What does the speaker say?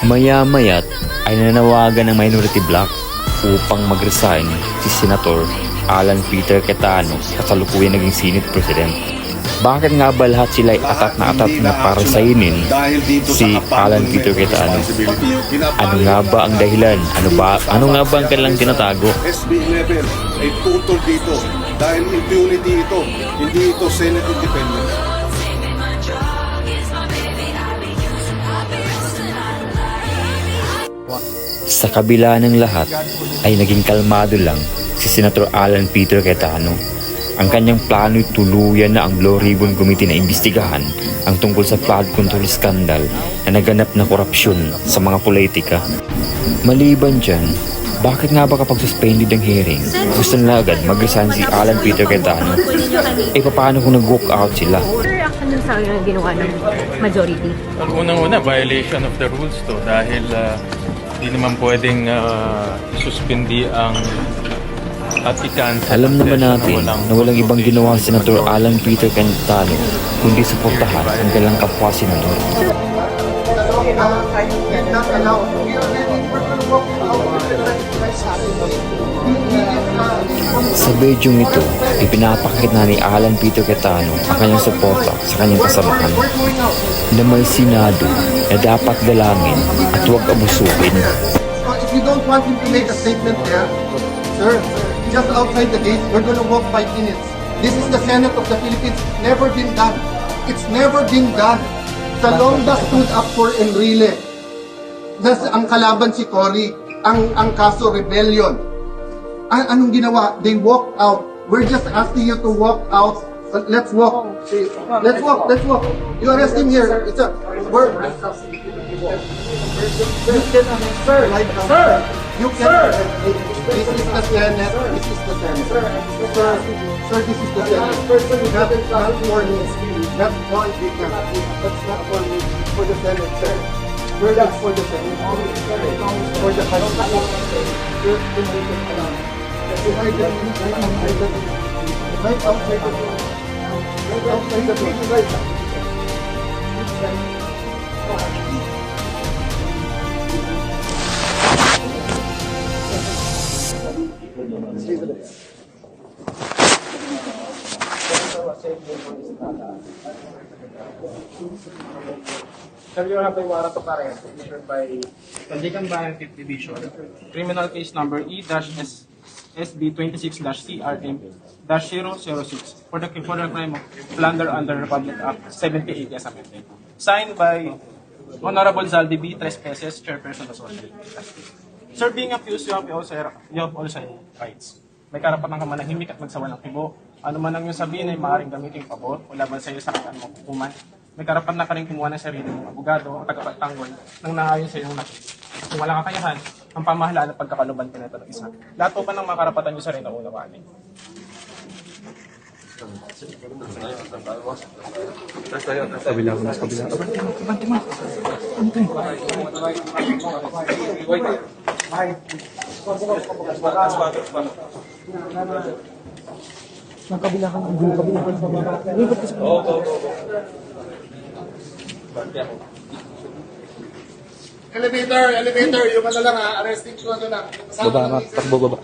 Maya-maya't ay nanawagan ng minority bloc upang mag-resign si Senator Alan Peter Cayetano, kasalukuyan naging Senate President. Bakit nga ba lahat sila ay atat na para sayinin si Alan Peter Cayetano? Ano nga ba ang dahilan? Ano nga ba ang kanilang tinatago? SB11 ay tutol dito dahil impunity ito, hindi ito Senate independent. Sa kabila ng lahat ay naging kalmado lang si Senator Alan Peter Cayetano. Ang kanyang plano'y tuluyan na ang Blue Ribbon Committee na imbestigahan ang tungkol sa flood control scandal na naganap na korupsyon sa mga politika. Maliban dyan, bakit nga ba kapag suspended ang hearing, gusto nila agad mag-resign si Alan Peter Cayetano? Paano kung nag-walk out sila? Reaction nyo sa ginawa ng majority? Unang-una, violation of the rules to dahil hindi naman pwedeng suspindi ang at i-cancel. Alam naman natin na walang ibang ginawa si Senator Alan Peter Cayetano kundi suportahan ang kailang kapwa senador. Sa bedyong ito, ipinapakita na ni Alan Peter Cayetano ang kanyang suporta sa kanyang kasamahan na may Senado na dapat dalangin at huwag abusuhin. If you don't want him to make a statement there, sir, just outside the gate, we're gonna walk 5 minutes. This is the Senate of the Philippines. Never been done. It's never been done. Salonga stood up for Enrile. Ang kalaban si Cory, ang kaso rebellion. Anong ginawa? They walked out. We're just asking you to walk out. Let's walk. Let's walk. Let's walk. You arrest him here. It's a word. Sir, you can. This is the Senate. This is the Senate. Sir, this is the Senate. Not for me. Not for me. That's not for me. For the Senate, sir. We're not for the Senate. For the Senate. Right outside the door. Right outside the door. Sir, you have a warrant of arrest issued by Tandigan Bayan 5th Division, criminal case number E-SB 26-CRM-006 for the crime of plunder under Republic Act 78 as amended. Signed by Honorable Zaldi B. Trespeses, Chairperson of Association. Sir, being accused, you have also rights. May karapatan ka manahimik at magsawa ng kibo. Ano man ang iyong sabihin ay maaaring gamitin pabor o laban sa iyo sa kanyang mga hukuman. May karapatan na ka rin kumuha ng sarili ng abogado o tagapagtanggol nang naayon sa iyong nakita. Kung wala kakayahan, ang pamahalaan at pagkakaluban ka nito ng isa. Lahat po pa ng mga karapatan nyo sa rin na unawaan. Elevator, yung lang arresting ko lang. Baba, takbo baba.